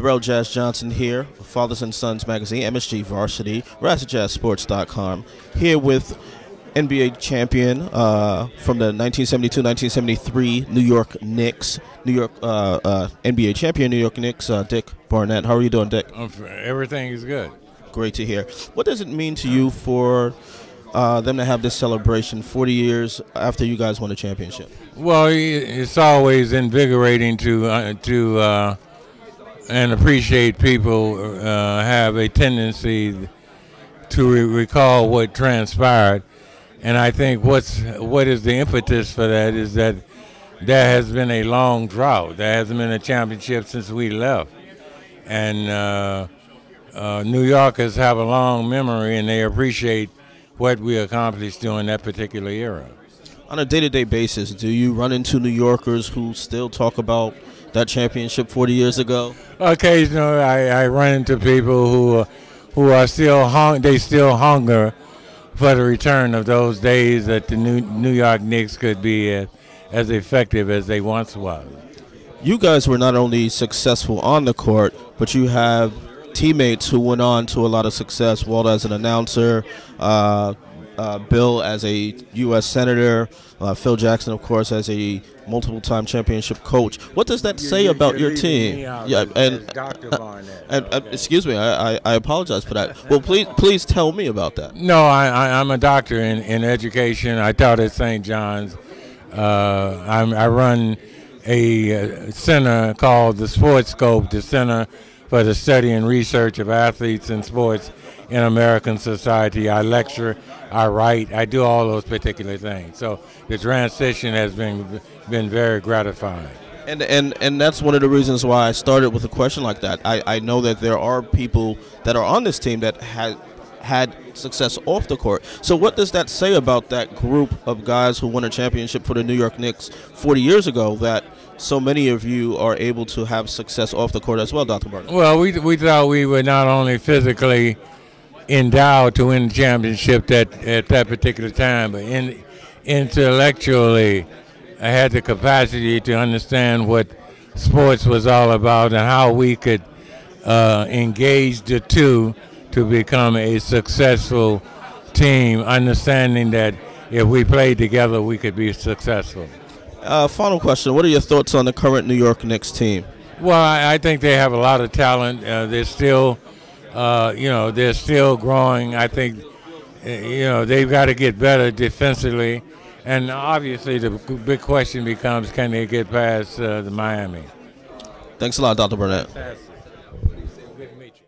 Derrel Jazz Johnson here, Fathers and Sons Magazine, MSG Varsity, RazzJazzSports.com, here with NBA champion from the 1972-1973 New York Knicks, NBA champion New York Knicks, Dick Barnett. How are you doing, Dick? Everything is good. Great to hear. What does it mean to you for them to have this celebration 40 years after you guys won a championship? Well, it's always invigorating to and appreciate people have a tendency to recall what transpired. And I think what is the impetus for that is that there has been a long drought. There hasn't been a championship since we left. And New Yorkers have a long memory, and they appreciate what we accomplished during that particular era. On a day-to-day basis, do you run into New Yorkers who still talk about that championship 40 years ago? Occasionally, I run into people who are still hunger for the return of those days that the New York Knicks could be as effective as they once was. You guys were not only successful on the court, but you have teammates who went on to a lot of success. Walt as an announcer, Bill as a U.S. Senator, Phil Jackson, of course, as a multiple-time championship coach. What does that say about your team? Yeah, and Dr. Barnett. Excuse me, I apologize for that. Well, please tell me about that. No, I'm a doctor in education. I taught at St. John's. I run a center called the Sports Scope, the Center for the Study and Research of Athletes and Sports in American Society. I lecture, I write, I do all those particular things. So the transition has been very gratifying. And that's one of the reasons why I started with a question like that. I know that there are people that are on this team that had success off the court. So what does that say about that group of guys who won a championship for the New York Knicks 40 years ago, that so many of you are able to have success off the court as well, Dr. Barnett? Well, we thought we were not only physically endowed to win the championship at that particular time, but intellectually I had the capacity to understand what sports was all about and how we could engage the two to become a successful team, understanding that if we played together, we could be successful. Final question. What are your thoughts on the current New York Knicks team? Well, I think they have a lot of talent. They're still, they're still growing. I think, they've got to get better defensively. And obviously the big question becomes, can they get past the Miami? Thanks a lot, Dr. Barnett. Fantastic. Good to meet you.